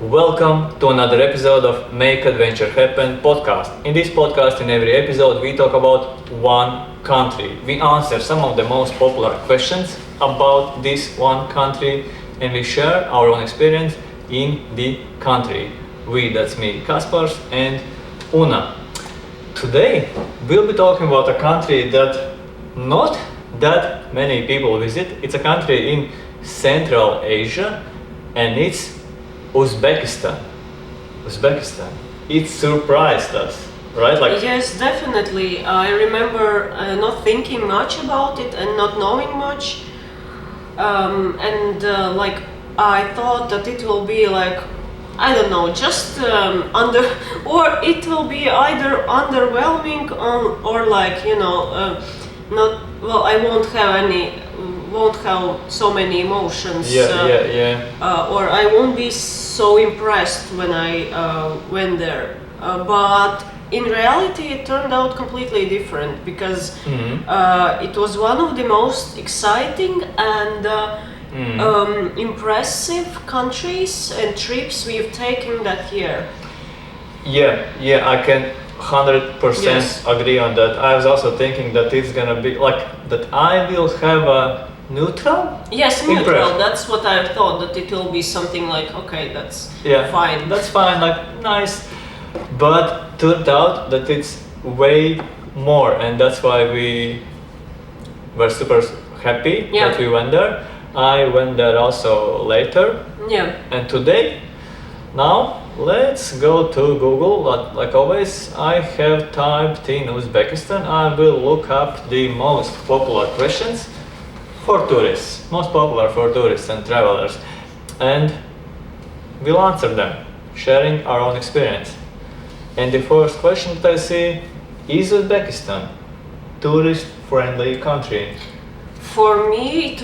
Welcome to another episode of Make Adventure Happen podcast. In this podcast, in every episode, we talk about one country. We answer some of the most popular questions about this one country and we share our own experience in the country. We, that's me, Kaspars and Una. Today, we'll be talking about a country that not that many people visit. It's a country in Central Asia and it's Uzbekistan. It surprised us, right? Yes, definitely. I remember not thinking much about it and not knowing much, I thought that it will be I don't know, just or it will be either underwhelming or not. Well, I won't have so many emotions. Or I won't be so impressed when I went there. But in reality, it turned out completely different because it was one of the most exciting and impressive countries and trips we've taken that year. Yeah, I can 100% agree on that. I was also thinking that it's gonna be that I will have a neutral? Yes, neutral. That's what I thought, that it will be something okay, that's fine. That's fine, nice. But turned out that it's way more, and that's why we were super happy that we went there. I went there also later. Yeah. And today, now let's go to Google. Like always, I have typed in Uzbekistan. I will look up the most popular questions for tourists, most popular for tourists and travelers, and we'll answer them, sharing our own experience. And the first question that I see, is Uzbekistan tourist-friendly country? For me,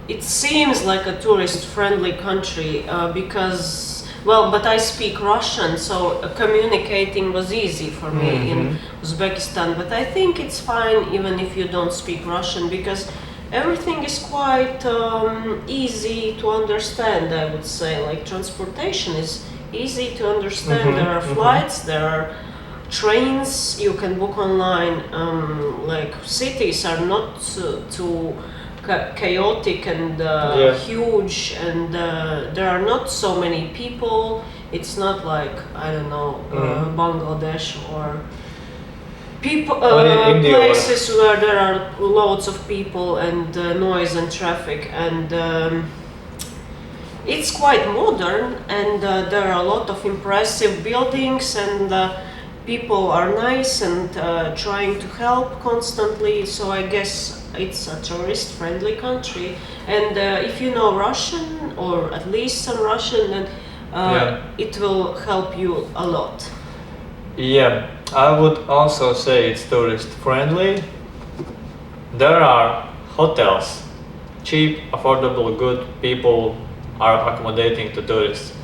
it seems like a tourist-friendly country but I speak Russian, so communicating was easy for me in Uzbekistan. But I think it's fine even if you don't speak Russian, because everything is quite easy to understand, I would say. Like transportation is easy to understand. There are flights, there are trains you can book online. Cities are not too chaotic and huge, and there are not so many people. It's not like, I don't know, Bangladesh or places where there are loads of people and noise and traffic, and it's quite modern, and there are a lot of impressive buildings, and people are nice and trying to help constantly. So I guess it's a tourist-friendly country, and if you know Russian or at least some Russian, then it will help you a lot. Yeah, I would also say it's tourist-friendly. There are hotels, cheap, affordable, good. People are accommodating to tourists.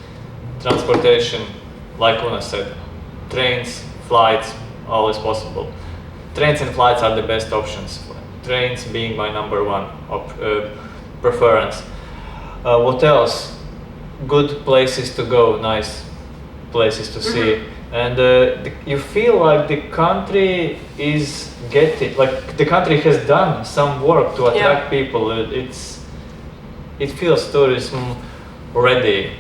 Transportation, like Una said, trains, flights, always possible. Trains and flights are the best options. Trains being my number one preference. What else? Good places to go, nice places to see. And you feel like the country is the country has done some work to attract people. It feels tourism ready.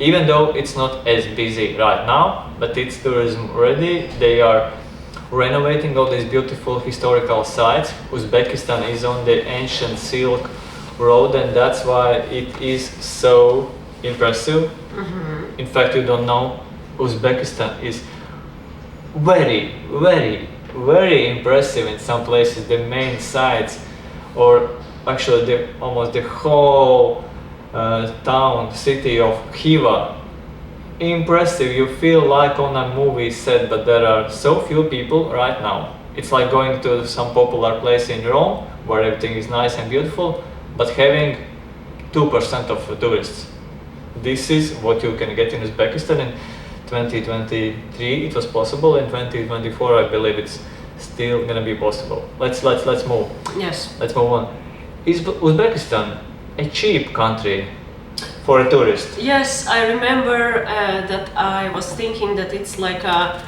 Even though it's not as busy right now, but it's tourism ready. They are renovating all these beautiful historical sites. Uzbekistan is on the ancient Silk Road, and that's why it is so impressive. In fact, you don't know, Uzbekistan is very, very, very impressive in some places. The main sites, or actually almost the whole city of Khiva, impressive. You feel like on a movie set, but there are so few people right now. It's like going to some popular place in Rome where everything is nice and beautiful, but having 2% of tourists. This is what you can get in Uzbekistan. In 2023 it was possible. In 2024 I believe it's still gonna be possible. Let's move. Yes. Let's move on. Is Uzbekistan a cheap country? for a tourist. Yes, I remember that I was thinking that it's like a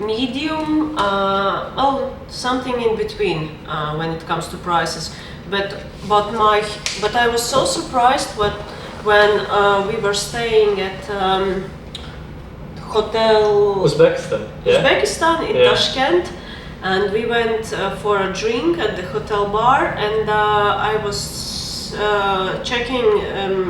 medium, well, something in between when it comes to prices. But I was so surprised when we were staying at hotel Uzbekistan. Yeah. Uzbekistan in Yeah. Tashkent, and we went for a drink at the hotel bar, and I was checking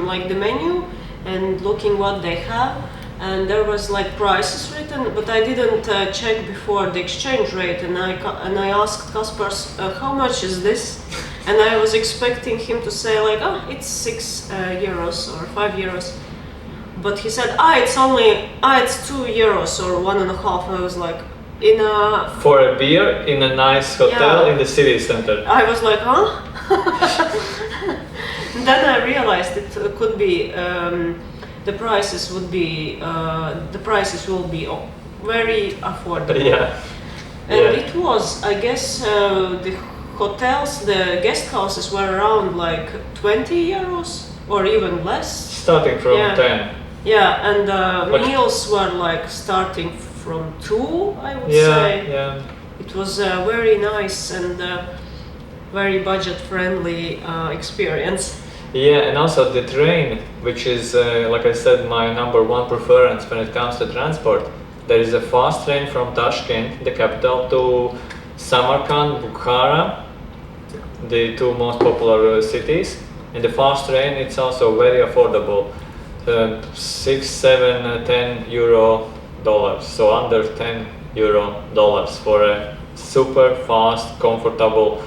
like the menu and looking what they have, and there was like prices written, but I didn't check before the exchange rate, and I asked Kaspars how much is this, and I was expecting him to say like, oh, it's 6 euros or 5 euros. But he said, it's 2 euros or 1.5. I was like, For a beer in a nice hotel Yeah. in the city center. I was like, huh? Then I realized it could be, the prices will be very affordable. Yeah. And Yeah. it was, I guess, the hotels, the guest houses were around like 20 euros or even less. Starting from Yeah. 10. Yeah, and But- meals were like starting from 2, I would Yeah, say. yeah. It was a very nice and very budget-friendly experience. Yeah, and also the train, which is, like I said, my number one preference when it comes to transport. There is a fast train from Tashkent, the capital, to Samarkand, Bukhara, the two most popular cities. And the fast train, it's also very affordable, 6, 7, 10 euro dollars, so under 10 euro dollars for a super fast, comfortable,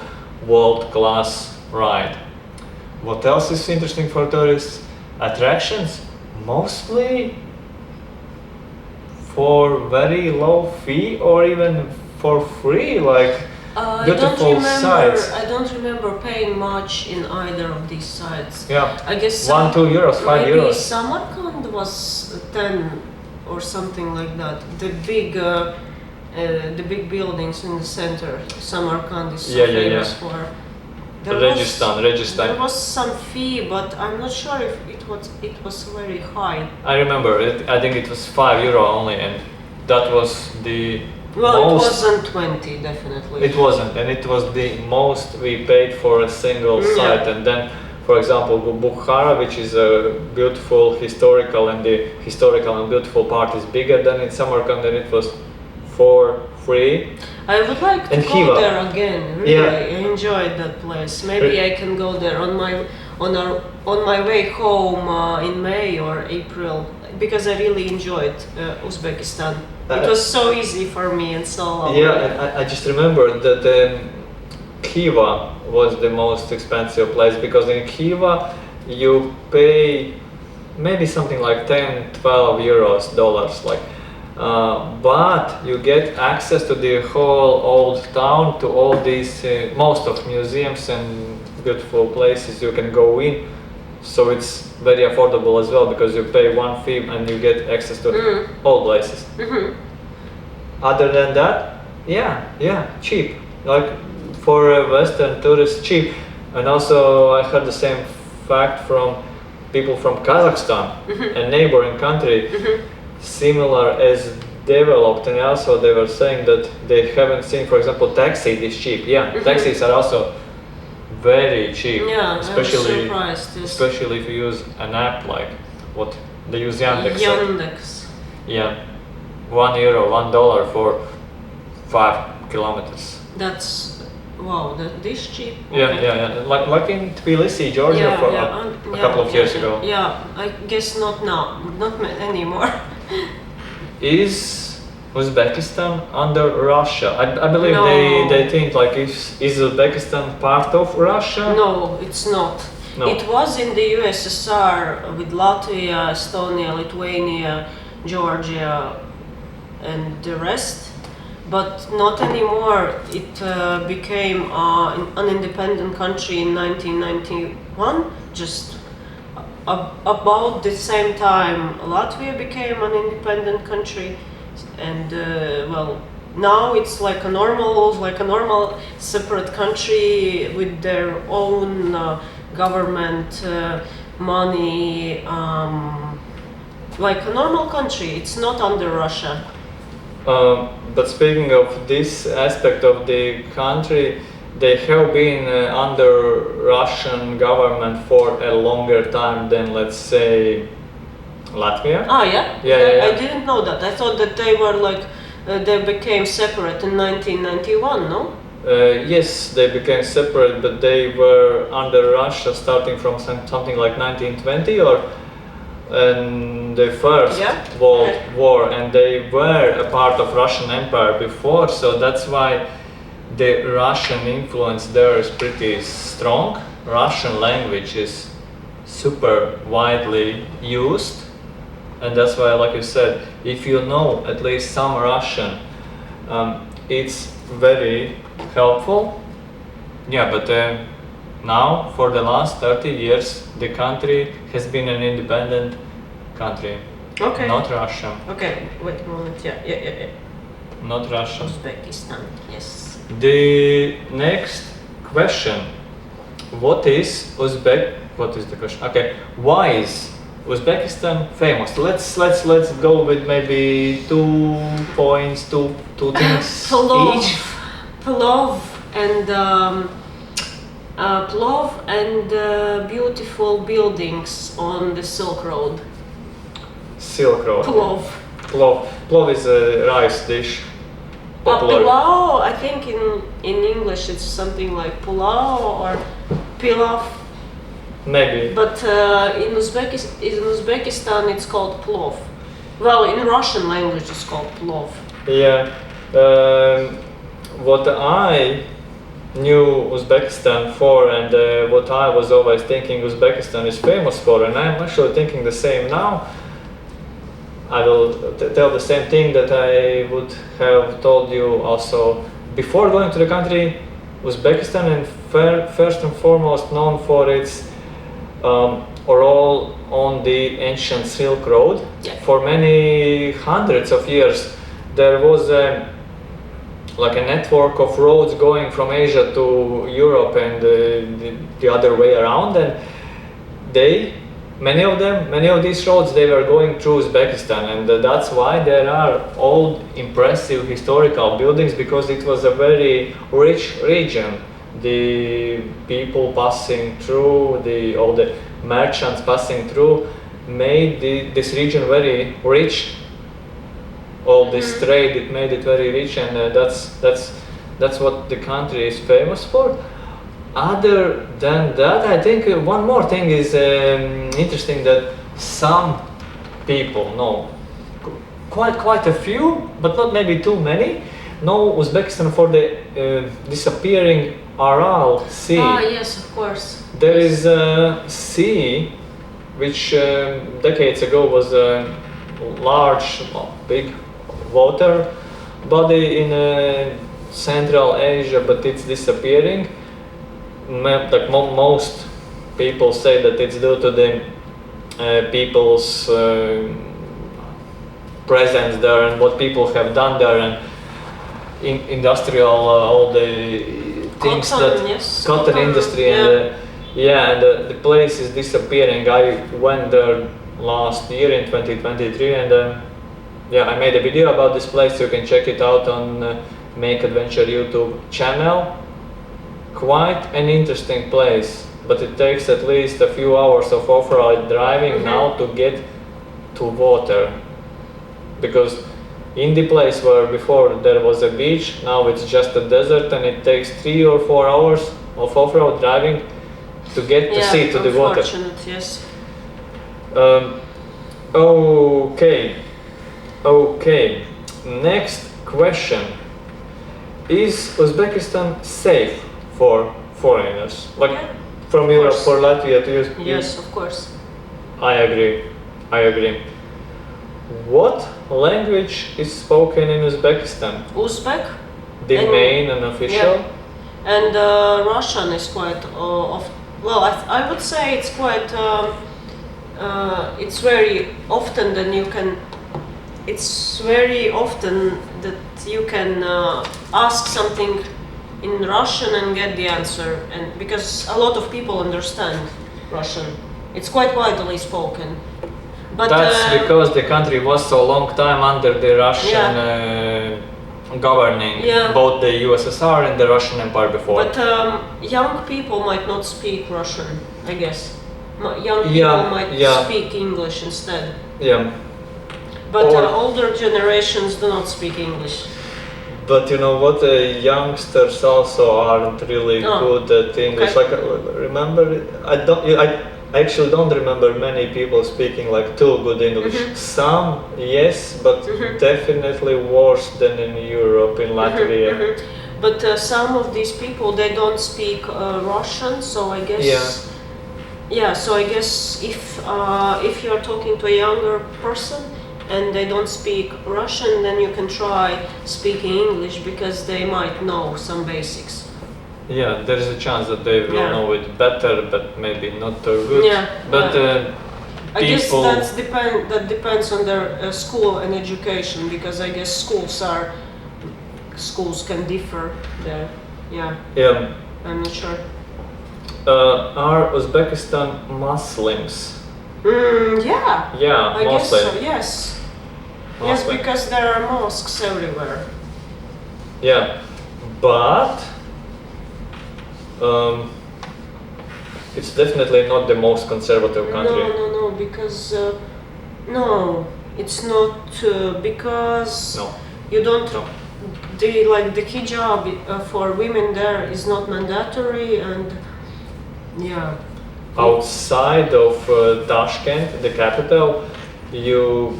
world-class ride. What else is interesting for tourists? Attractions, mostly for very low fee or even for free, like beautiful sites. I don't remember paying much in either of these sites. Yeah, I guess 1, 2 euros, 5 maybe euros. Samarkand was 10 or something like that. The big buildings in the center, Samarkand is so Yeah, yeah, famous yeah. for. Registan. There was some fee, but I'm not sure if it was very high. I remember it. I think it was 5 euro only, and that was the Well, most. it wasn't 20, definitely. It wasn't, and it was the most we paid for a single Yeah. site. And then, for example, Bukhara, which is a beautiful historical, and the historical and beautiful part is bigger than in Samarkand, and it was for free. I would like to And go Khiva. there again. Really, Yeah. I enjoyed that place. Maybe I can go there on my way home in May or April, because I really enjoyed Uzbekistan. It was so easy for me and so lovely. Yeah, and I just remember that Khiva was the most expensive place, because in Khiva you pay maybe something like 10, 12 euros, dollars, like. But you get access to the whole old town, to all these, most of museums and beautiful places you can go in. So it's very affordable as well, because you pay one fee and you get access to all places. Other than that, yeah, cheap. Like for a Western tourist, cheap. And also I heard the same fact from people from Kazakhstan, a neighboring country, similar as developed, and also they were saying that they haven't seen, for example, taxi this cheap. Yeah, taxis are also very cheap. Yeah, especially I was surprised. Yes. especially if you use an app like what they use Yandex. Yandex. Yeah, 1 euro, $1 for 5 kilometers. That's wow. This cheap. Yeah, Okay. yeah. Like in Tbilisi, Georgia, for a couple of years ago. Yeah, I guess not now, not anymore. Is Uzbekistan under Russia? I believe No. they think like is Uzbekistan part of Russia? No, it's not. No. It was in the USSR with Latvia, Estonia, Lithuania, Georgia, and the rest, but not anymore. It became an independent country in 1991, just about the same time Latvia became an independent country, and well, now it's like a normal separate country with their own government, money, like a normal country. It's not under Russia. But speaking of this aspect of the country, they have been under Russian government for a longer time than, let's say, Latvia. Ah, yeah? Yeah. I didn't know that. I thought that they were like, they became separate in 1991, no? Yes, they became separate, but they were under Russia starting from something like 1920 or the First World War, and they were a part of Russian Empire before, so that's why the Russian influence there is pretty strong. Russian language is super widely used, and that's why, like you said, if you know at least some Russian, it's very helpful. Yeah, but now for the last 30 years the country has been an independent country. Okay. Not Russia. Okay, wait a moment. Yeah. Not Russia. Uzbekistan, yes. The next question. What is the question? Okay. Why is Uzbekistan famous? Let's go with maybe 2 points, two things each. Plov and beautiful buildings on the Silk Road. Silk Road. Plov is a rice dish. Popular. Pulao, I think in English it's something like pulao or pilaf. Maybe. But in Uzbekistan it's called plov. Well, in Russian language it's called plov. Yeah. What I knew Uzbekistan for, and what I was always thinking Uzbekistan is famous for, and I'm actually thinking the same now. I will tell the same thing that I would have told you also before going to the country. Uzbekistan is first and foremost known for its role on the ancient Silk Road. Yeah. For many hundreds of years there was like a network of roads going from Asia to Europe and the other way around, and many of these roads, they were going through Uzbekistan, and that's why there are old impressive historical buildings, because it was a very rich region. The people passing through, all the merchants passing through made this region very rich. All this trade, it made it very rich, and that's what the country is famous for. Other than that, I think one more thing is interesting, that some people know, quite a few, but not maybe too many, know Uzbekistan for the disappearing Aral Sea. Ah, yes, of course. There is a sea which decades ago was a large, big water body in Central Asia, but it's disappearing. Like most people say that it's due to the people's presence there and what people have done there, and industrial all the things cotton industry, and and the place is disappearing. I went there last year in 2023, and I made a video about this place. You can check it out on Make Adventure YouTube channel. Quite an interesting place, but it takes at least a few hours of off-road driving now to get to water, because in the place where before there was a beach, now it's just a desert, and it takes 3 or 4 hours of off-road driving to get to see to the water. Yes. Okay. Next question: is Uzbekistan safe for foreigners, like from Europe, for Latvia to use? Yes, of course. I agree. What language is spoken in Uzbekistan? Uzbek. The main and official? Yeah. And Russian is quite well, I would say it's quite it's very often that you can ask something in Russian and get the answer, and because a lot of people understand Russian. It's quite widely spoken. But That's because the country was so long time under the Russian governing, Yeah. both the USSR and the Russian Empire before. But young people might not speak Russian, I guess. Young people Yeah, might yeah. speak English instead. Yeah, But Or- older generations do not speak English. but you know what? Youngsters also aren't really Oh, good at English. okay. Like, remember? I actually don't remember many people speaking like too good English. Some, yes, but definitely worse than in Europe, in Latvia. But some of these people, they don't speak Russian, so I guess. So I guess if you're talking to a younger person and they don't speak Russian, then you can try speaking English because they might know some basics. Yeah, there is a chance that they will Yeah. know it better, but maybe not too good. Yeah, But I guess people, that depends on their school and education, because I guess schools can differ there. Yeah, yeah, I'm not sure. are Uzbekistan Muslims? Yeah, Yeah, I guess mostly. so. Yes, yes, Mostly. because there are mosques everywhere. Yeah, but it's definitely not the most conservative country. No, because no, it's not because No. you don't. No. The hijab for women there is not mandatory, and yeah. Outside of Tashkent, the capital, you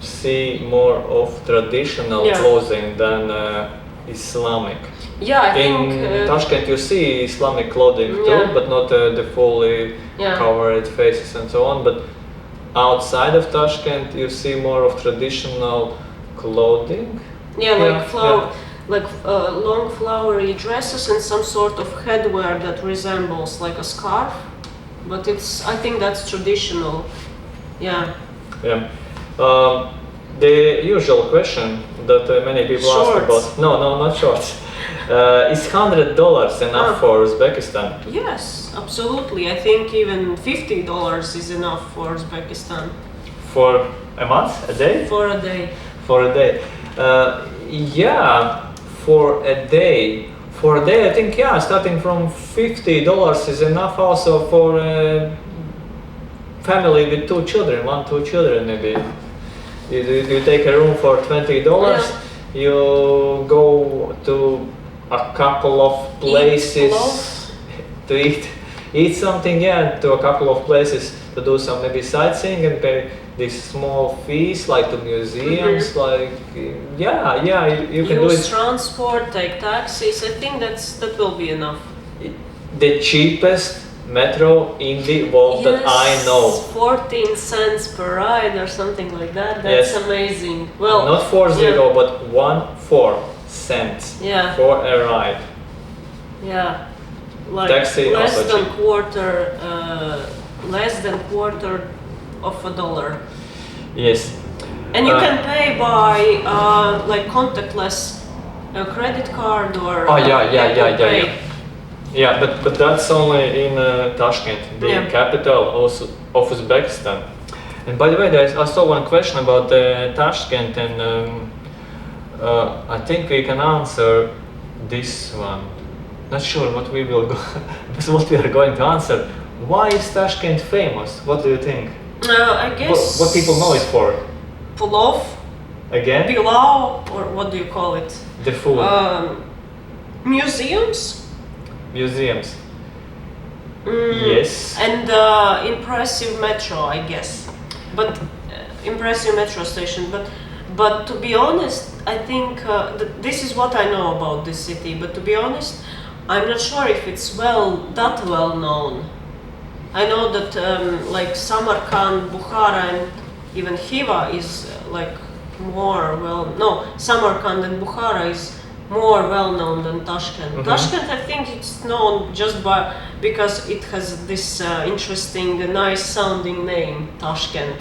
see more of traditional Yeah. clothing than Islamic. Yeah, I In think. Tashkent, you see Islamic clothing too, Yeah. but not the fully Yeah. covered faces and so on. But outside of Tashkent, you see more of traditional clothing. Yeah, Yeah, like long flowery dresses and some sort of headwear that resembles like a scarf, but I think that's traditional. Yeah. Yeah. The usual question that many people ask Shorts. about. No, not shorts. Is $100 enough for Uzbekistan? Yes, absolutely. I think even $50 is enough for Uzbekistan For a month? A day? for a day. For a day. Yeah, for a day. For a day, I think, yeah, starting from $50 is enough also for a family with two children, two children maybe. You take a room for $20, you go to a couple of places to eat something, yeah, to a couple of places to do some maybe sightseeing and pay these small fees like to museums, like you can do Use it. transport, take taxis. I think that will be enough. The cheapest metro in the world that I know. 14 cents per ride or something like that. That's Yes. amazing. Well, Not 40, yeah. but 1 cents Yeah. for a ride. Yeah, like Taxi less also than cheap. less than quarter of a dollar, Yes. and you can pay by like contactless credit card or Apple Pay. Yeah, but that's only in Tashkent, the Yeah. capital also of Uzbekistan. And by the way, I saw one question about Tashkent, and I think we can answer this one. Not sure what we will go, what we are going to answer. Why is Tashkent famous? What do you think? I guess What people know it for? Pulov, Again, pilau, or what do you call it? the food, Museums. museums. Mm, Yes. And impressive metro, I guess. But impressive metro station. But to be honest, I think this is what I know about this city. But to be honest, I'm not sure if it's that well known. I know that like Samarkand, Bukhara, and even Khiva is like more well. No, Samarkand and Bukhara is more well known than Tashkent. Tashkent, I think it's known just because it has this interesting, nice sounding name, Tashkent.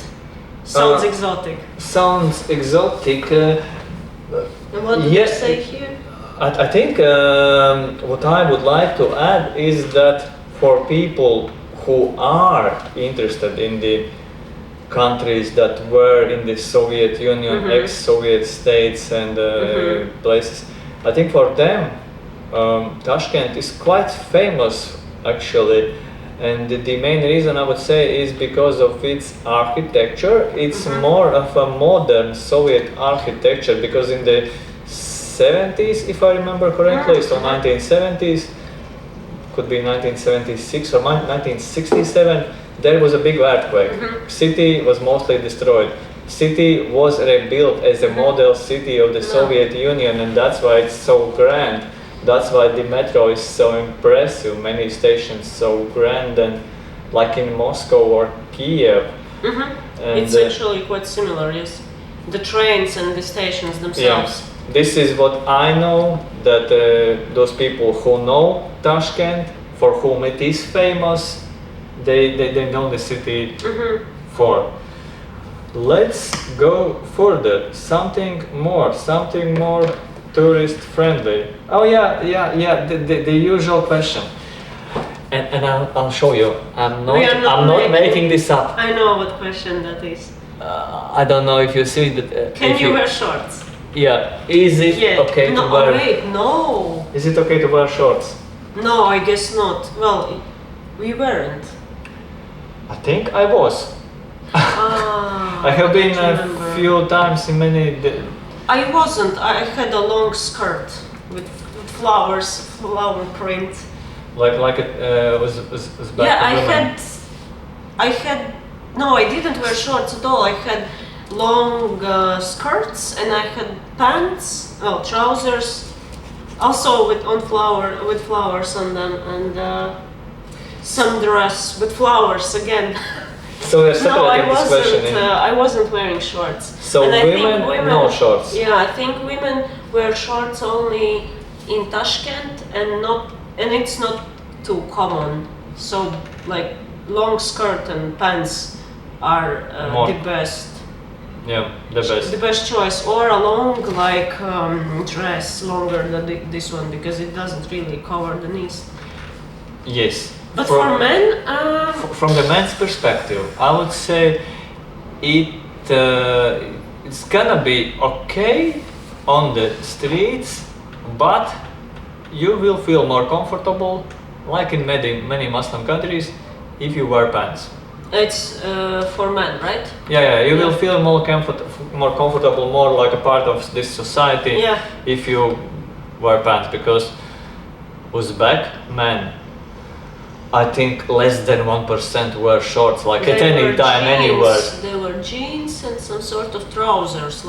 Sounds exotic. Sounds exotic. And what do you yes, say here? I think what I would like to add is that for people who are interested in the countries that were in the Soviet Union, ex-Soviet states and places. I think for them, Tashkent is quite famous actually, and the main reason I would say is because of its architecture. It's more of a modern Soviet architecture, because in the 70s, if I remember correctly, so 1970s, could be 1976 or 1967, there was a big earthquake. City was mostly destroyed. City was rebuilt as a model city of the Soviet Union, and that's why it's so grand. That's why the metro is so impressive. Many stations so grand, and like in Moscow or Kiev. And, it's actually quite similar, yes. The trains and the stations themselves. Yeah. This is what I know, that those people who know Tashkent, for whom it is famous, they know the city for. Let's go further. Something more tourist friendly. Oh yeah. The usual question. And I'll show you. I'm not making this up. I know what question that is. I don't know if you see that. Can you wear shorts? Yeah. Is it okay to wear? Wait, no. Is it okay to wear shorts? No, I guess not. Well, we weren't. I think I was. I have been a few times in many. I wasn't. I had a long skirt with flowers, flower print. Like it was back. Yeah, I had. No, I didn't wear shorts at all. I had long skirts and I had pants, trousers, also with flowers on them, and some dress with flowers again. So we're separating this question. I wasn't wearing shorts. So women, no shorts. Yeah, I think women wear shorts only in Tashkent, and it's not too common. So like long skirt and pants are the best. Yeah, the best. The best choice, or a long dress, longer than this one, because it doesn't really cover the knees. Yes. But for men, from the men's perspective, I would say it's gonna be okay on the streets, but you will feel more comfortable, like in many Muslim countries, if you wear pants. It's for men, right? Yeah. You will feel more comfortable, more like a part of this society if you wear pants, because Uzbek men, I think less than 1% wear shorts, like at any time, anywhere. They wear jeans and some sort of trousers,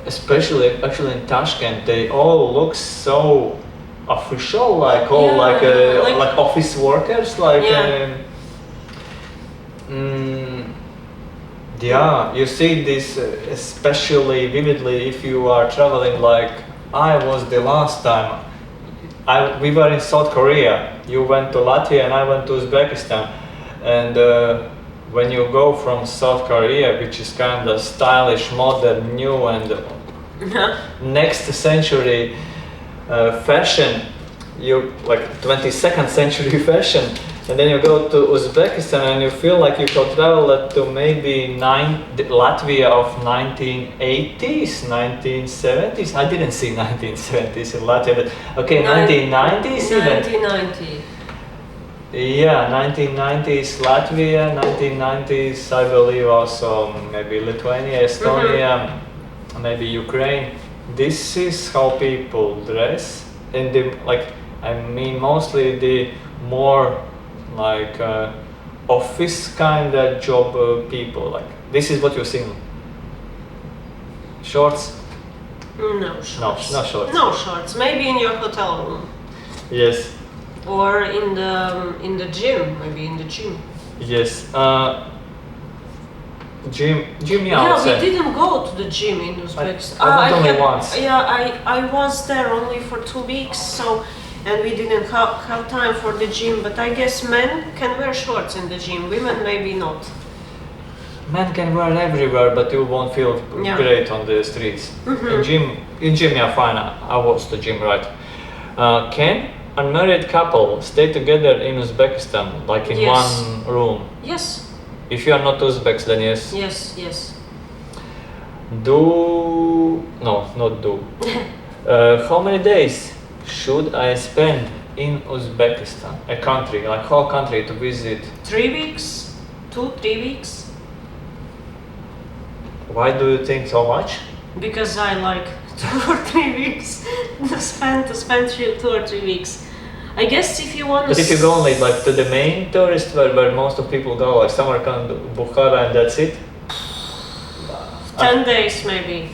Especially actually in Tashkent, they all look so official, like office workers, you see this especially vividly if you are traveling, like I was the last time. We were in South Korea. You went to Latvia and I went to Uzbekistan. And when you go from South Korea, which is kind of stylish, modern, new, and next century fashion, you like 22nd century fashion, and then you go to Uzbekistan and you feel like you could travel to maybe Latvia of 1980s, 1970s. I didn't see 1970s in Latvia, but okay, 1990s even. 1990. Yeah, 1990s Latvia, 1990s I believe also maybe Lithuania, Estonia, maybe Ukraine. This is how people dress, and mostly the more office kind of job people. Like this is what you're seeing. Shorts? No shorts. No shorts. No shorts. Maybe in your hotel room. Yes. Or in the gym. Maybe in the gym. Yes. Gym. Yeah, we didn't go to the gym in Uzbekistan. I went only once. Yeah, I was there only for 2 weeks, and we didn't have time for the gym. But I guess men can wear shorts in the gym. Women maybe not. Men can wear everywhere, but you won't feel great on the streets. In gym, yeah, fine. I was the gym, right? Ken, unmarried couple stay together in Uzbekistan, like in Yes. one room? Yes. If you are not Uzbeks, then yes. Yes. Yes. Not do. How many days should I spend in Uzbekistan, a country, like whole country to visit? 3 weeks. 2-3 weeks. Why do you think so much? Because I like 2 or 3 weeks to spend 2 or 3 weeks. I guess if you want. But if you go only like to the main tourist where most of people go, like Samarkand, Bukhara, and that's it. 10 days maybe.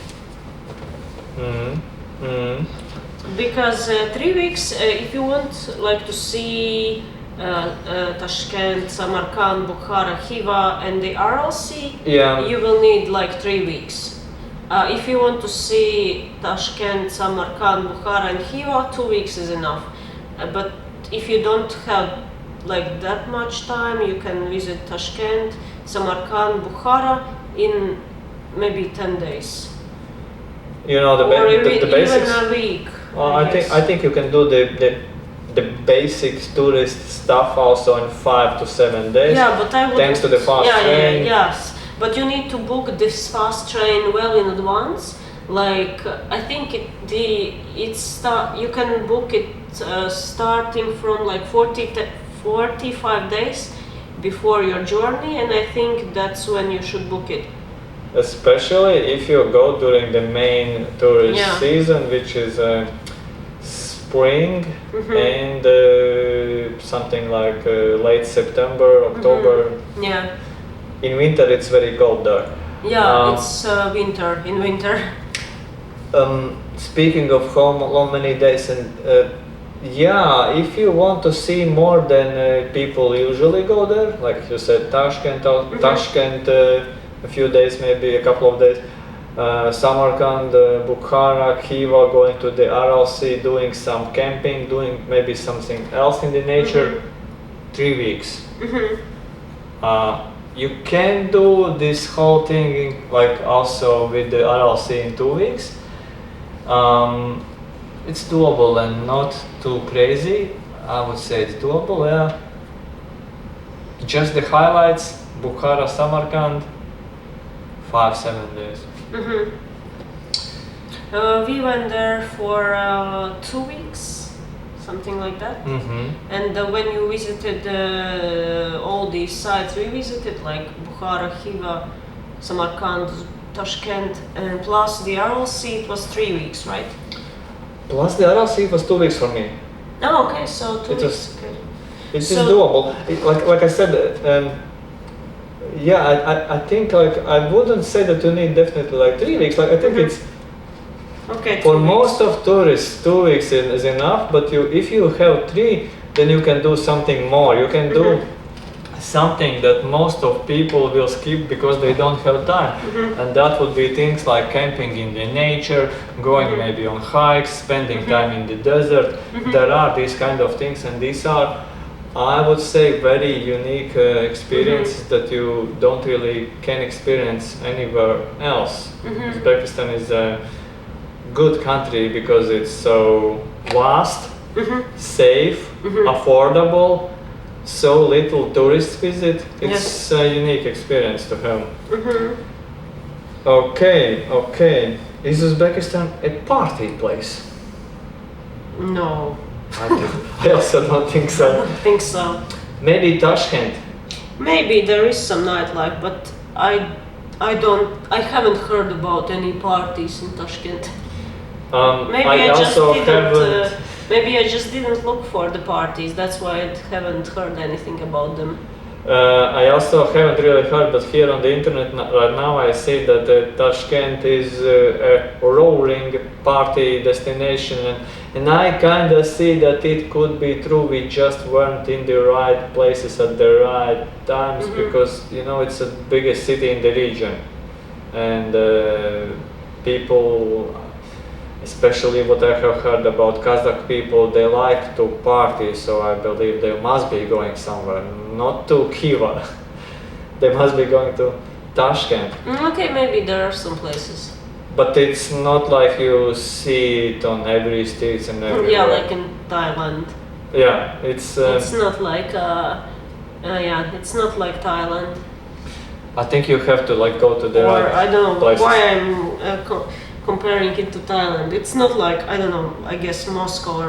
Because 3 weeks, if you want like to see Tashkent, Samarkand, Bukhara, Khiva, and the Aral Sea, Yeah. you will need like 3 weeks. If you want to see Tashkent, Samarkand, Bukhara, and Khiva, 2 weeks is enough. But if you don't have like that much time, you can visit Tashkent, Samarkand, Bukhara in maybe 10 days. You know the Or the basics. even a week. I think you can do the basic tourist stuff also in 5 to 7 days. Yeah, but I would. Thanks to the fast train. Yes, but you need to book this fast train well in advance. Like I think you can book it starting from like 45 days before your journey, and I think that's when you should book it. Especially if you go during the main tourist Yeah. season, which is spring and something like late September, October. Yeah, In winter, it's very cold there. yeah, it's winter. In winter. Speaking of how many days, and yeah, if you want to see more than people usually go there, like you said, Tashkent, a few days, maybe a couple of days. Samarkand, Bukhara, Khiva, going to the Aral Sea, doing some camping, doing maybe something else in the nature. 3 weeks. You can do this whole thing like also with the Aral Sea in 2 weeks. It's doable and not too crazy. I would say it's doable, yeah. Just the highlights: Bukhara, Samarkand, 5-7 days. We went there for 2 weeks, something like that. And when you visited all these sites, we visited like Bukhara, Khiva, Samarkand, Tashkent, and plus the Aral Sea. It was 3 weeks, right? Plus the Aral Sea was 2 weeks for me. Oh, okay, so 2 It weeks. was- Okay. It is So- doable. Like I said, yeah, I think like I wouldn't say that you need definitely like 3 weeks. Like I think it's Okay. for 2 weeks. most of tourists 2 weeks is enough. But if you have 3, then you can do something more. You can do something that most of people will skip because they don't have time, and that would be things like camping in the nature, going maybe on hikes, spending time in the desert. There are these kind of things, and these are, I would say, very unique experiences that you don't really can experience anywhere else. Uzbekistan is a good country because it's so vast, safe, affordable, so little tourists visit. It's a unique experience to have. Okay. Is Uzbekistan a party place? No, I also don't think I so. don't think so. Maybe Tashkent. Maybe there is some nightlife, but I haven't heard about any parties in Tashkent. Maybe I also didn't. haven't. Maybe I just didn't look for the parties. That's why I haven't heard anything about them. I also haven't really heard, but here on the internet right now I see that Tashkent is a roaring party destination, and I kind of see that it could be true. We just weren't in the right places at the right times because it's the biggest city in the region, and people, especially what I have heard about Kazakh people, they like to party, so I believe they must be going somewhere, not to Khiva. They must be going to Tashkent. Okay, maybe there are some places. But it's not like you see it on every street and everywhere. Yeah, like in Thailand. Yeah, it's. It's not like it's not like Thailand. I think you have to like go to the Or right I don't know places. why I'm comparing it to Thailand. It's not like I don't know. I guess Moscow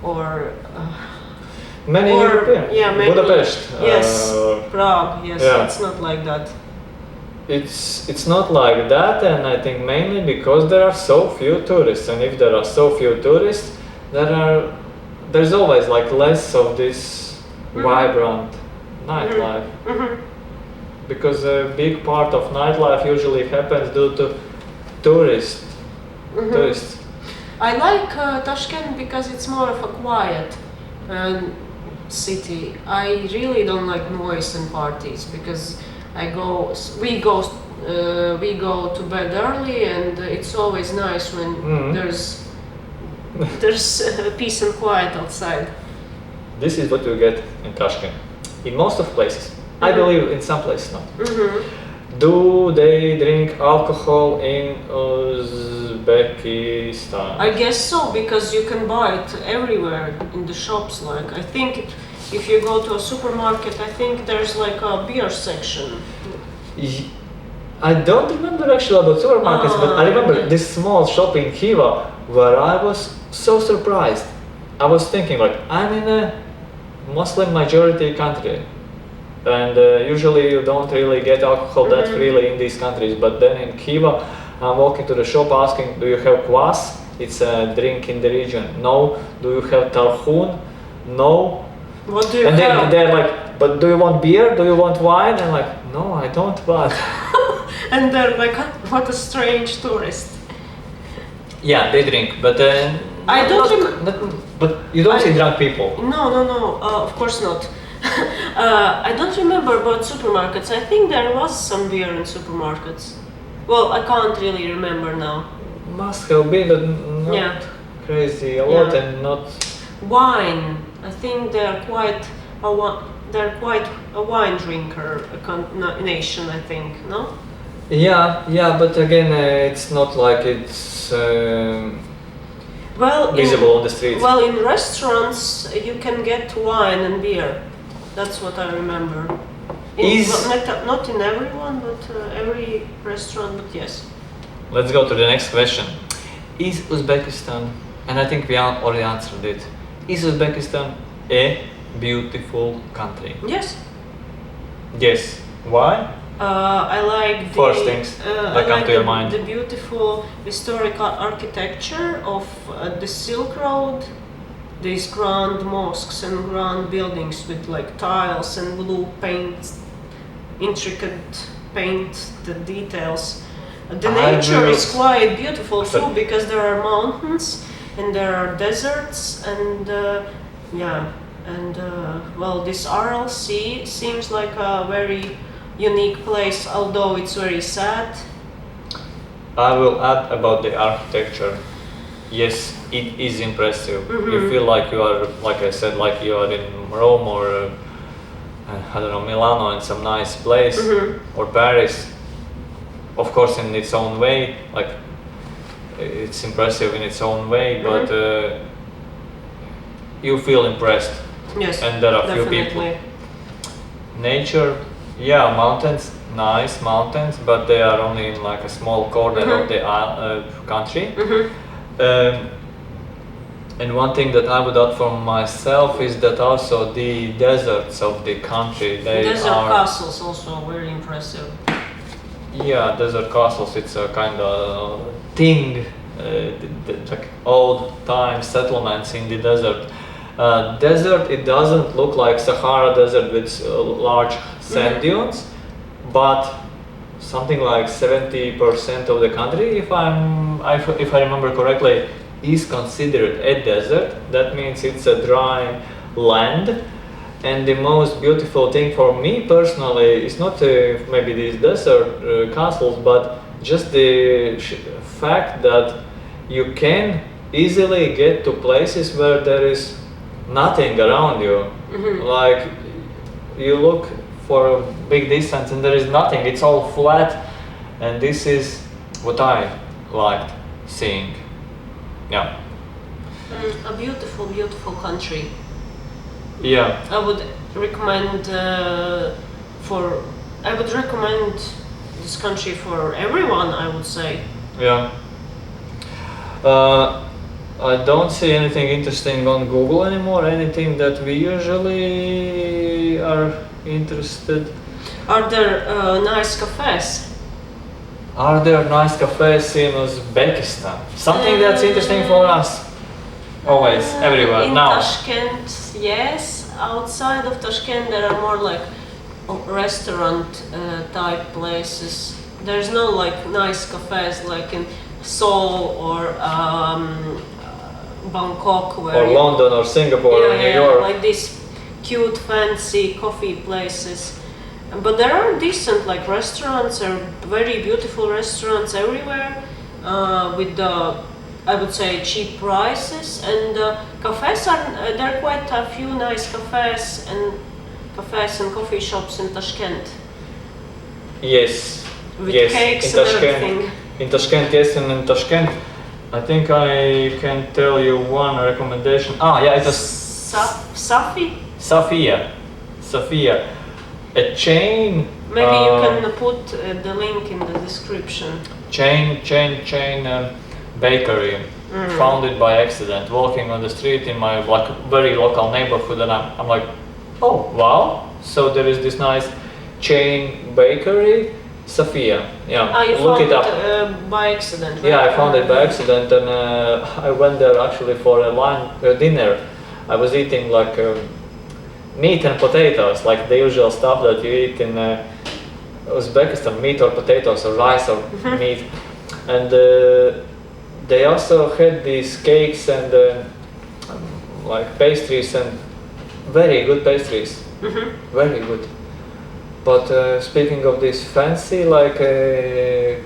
or Many or European. yeah, maybe Budapest. yes, Prague. Yes, yeah. it's not like that. It's not like that, and I think mainly because there are so few tourists, and if there are so few tourists, there's always like less of this vibrant nightlife. Because a big part of nightlife usually happens due to tourists. I like Tashkent because it's more of a quiet city. I really don't like noise and parties because we go to bed early, and it's always nice when there's peace and quiet outside. This is what you get in Tashkent. In most of places. I believe in some places not. Do they drink alcohol in Uzbekistan? I guess so, because you can buy it everywhere in the shops. Like I think if you go to a supermarket, I think there's like a beer section. I don't remember actually about supermarkets, but I remember this small shop in Khiva where I was so surprised. I was thinking like, I'm in a Muslim majority country, and usually you don't really get alcohol that freely in these countries, but then in Khiva I'm walking to the shop asking, do you have kvass? It's a drink in the region. No. Do you have tarhun? No. What do you and have? then they're like, but do you want beer? Do you want wine? And I'm like, no, I don't want. And they're like, what a strange tourist. Yeah, they drink, but I don't but you don't see drunk people. No, of course not. I don't remember about supermarkets. I think there was some beer in supermarkets. Well, I can't really remember now. Must have been, but not crazy a lot, and not wine. I think they're quite a wine drinker nation. I think no. Yeah, but again, it's not like it's visible on the streets. Well, in restaurants you can get wine and beer. That's what I remember. Not in everyone, but every restaurant. But yes. Let's go to the next question. Is Uzbekistan, and I think we already answered it, is Uzbekistan a beautiful country? Yes. Yes. Why? I like first things that come to your mind. The beautiful historical architecture of the Silk Road. These grand mosques and grand buildings with like tiles and blue paint, intricate paint, the details. The nature is quite beautiful too, because there are mountains and there are deserts, and well, this Aral Sea seems like a very unique place, although it's very sad. I will add about the architecture. Yes, it is impressive. You feel like you are, like I said, like you are in Rome or I don't know, Milano, in some nice place, or Paris. Of course, in its own way, like it's impressive in its own way, but you feel impressed. Yes, and there are definitely. few people. Nature, yeah, mountains, nice mountains, but they are only in like a small corner of the country. And one thing that I would add for myself is that also the deserts of the country, desert castles also very impressive. Yeah, desert castles, it's a kind of thing, like old time settlements in the desert. Desert, it doesn't look like Sahara Desert with large sand dunes, but something like 70% of the country, if I remember correctly, is considered a desert. That means it's a dry land. And the most beautiful thing for me personally is not maybe these desert castles, but just the fact that you can easily get to places where there is nothing around you. Like you look for a big distance and there is nothing, it's all flat, and this is what I liked seeing. Yeah. A beautiful, beautiful country. Yeah. I would recommend I would recommend this country for everyone, I would say. Yeah. I don't see anything interesting on Google anymore. Anything that we usually are interested. Are there nice cafes? Are there nice cafes in Uzbekistan? Something that's interesting for us. Always, everywhere. In Now. Tashkent, yes. Outside of Tashkent, there are more like restaurant type places. There's no like nice cafes like in Seoul or Bangkok, where Or London or Singapore or New York. like these cute, fancy coffee places. But there are decent like restaurants, or very beautiful restaurants everywhere, with the, I would say, cheap prices. And cafes there are quite a few nice cafes and coffee shops in Tashkent. Yes. With yes. cakes in and Tashkent. everything. In Tashkent, yes, and in Tashkent, I think I can tell you one recommendation. It was Safi? Safia, a chain. Maybe you can put the link in the description. Chain bakery, founded by accident. Walking on the street in my very local neighborhood, and I'm like, oh wow! So there is this nice chain bakery. Safia, yeah. You Look found it up. By accident, right? Yeah, I found it by accident, and I went there actually for a dinner. I was eating like meat and potatoes, like the usual stuff that you eat in Uzbekistan, meat or potatoes or rice or meat. And they also had these cakes and like pastries, and very good pastries, very good. But speaking of these fancy like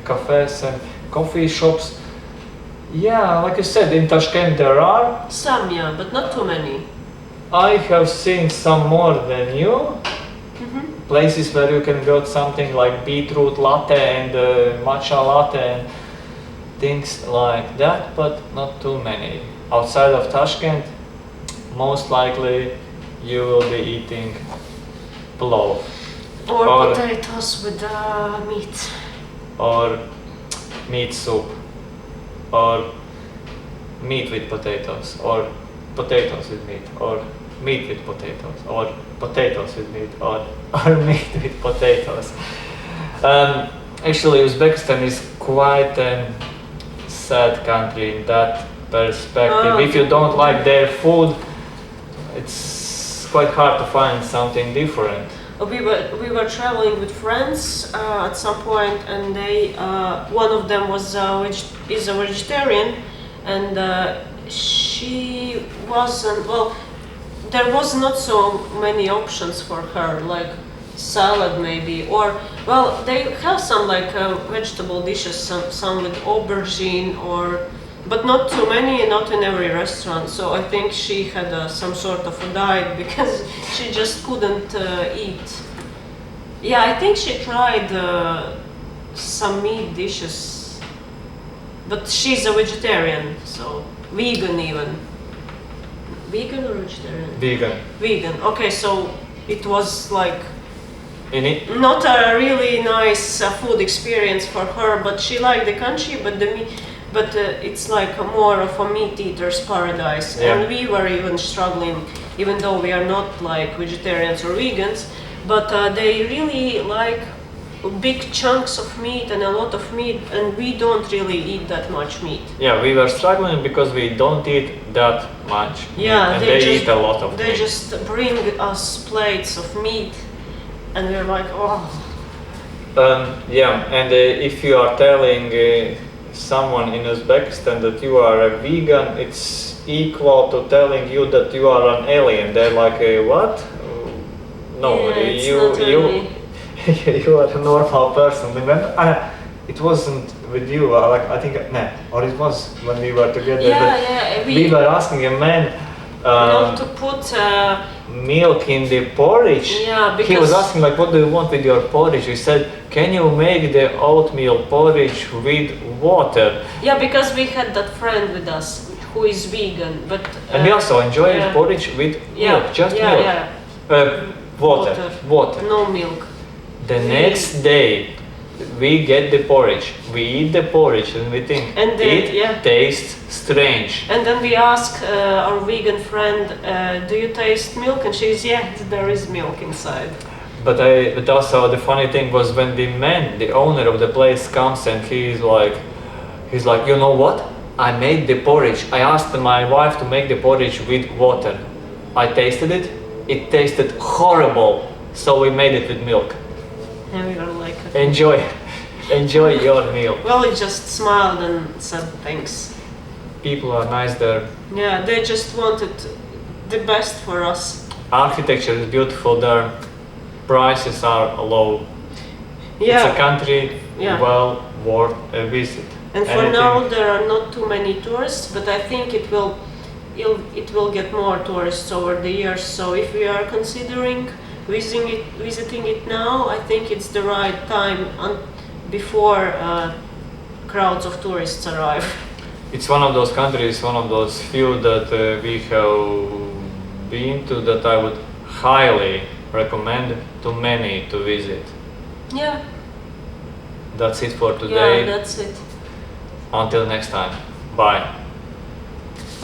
cafes and coffee shops, yeah, like I said, in Tashkent there are. Some, yeah, but not too many. I have seen some more than you. Places where you can get something like beetroot latte and matcha latte and things like that, but not too many. Outside of Tashkent, most likely you will be eating plov. Or potatoes with meat. Or meat soup. Or meat with potatoes. Or potatoes with meat. Or meat with potatoes. Or potatoes with meat. Or meat with potatoes. Actually, Uzbekistan is quite a sad country in that perspective. If you don't like their food, it's quite hard to find something different. We were traveling with friends at some point, and they one of them is a vegetarian, and she wasn't, well, there was not so many options for her, like salad maybe, or, well, they have some like vegetable dishes, some with aubergine, but not too many, not in every restaurant. So I think she had some sort of a diet because she just couldn't eat. Yeah, I think she tried some meat dishes, but she's a vegetarian, so vegan even. Vegan or vegetarian? Vegan. Vegan. Okay, so it was like In it? not a really nice food experience for her, but she liked the country, but it's like more of a meat eater's paradise. Yeah. And we were even struggling, even though we are not like vegetarians or vegans, but they really like big chunks of meat and a lot of meat, and we don't really eat that much meat. Yeah, we were struggling because we don't eat that much meat, Yeah, and they eat a lot of They meat. just bring us plates of meat, and we're like, oh. Yeah, and if you are telling someone in Uzbekistan that you are a vegan, it's equal to telling you that you are an alien. They're like, what? No, Yeah, it's not really. you are a normal person. It wasn't with you. I think, or it was when we were together. Yeah, we were asking a man not to put milk in the porridge. Yeah, He was because- asking like, what do you want with your porridge? We said, can you make the oatmeal porridge with water? Yeah, because we had that friend with us who is vegan, but And we also enjoy yeah. porridge with yeah, milk, just yeah, milk. yeah, Water. no milk. The next day, we get the porridge, we eat the porridge, and we think And then, it yeah. tastes strange. And then we ask our vegan friend, do you taste milk? And she's, yeah, there is milk inside. But also the funny thing was when the owner of the place comes and he's like, you know what? I made the porridge. I asked my wife to make the porridge with water. I tasted it. It tasted horrible. So we made it with milk. And we were like, Enjoy your meal. well, he just smiled and said thanks. People are nice there. Yeah, they just wanted the best for us. Architecture is beautiful there. Prices are low. Yeah. It's a country Yeah. well worth a visit. And for Anything- now, there are not too many tourists, but I think it will get more tourists over the years. So if we are considering visiting it now, I think it's the right time before crowds of tourists arrive. It's one of those countries, one of those few that we have been to that I would highly recommend to many to visit. Yeah, That's it for today. yeah, that's it. Until next time. Bye.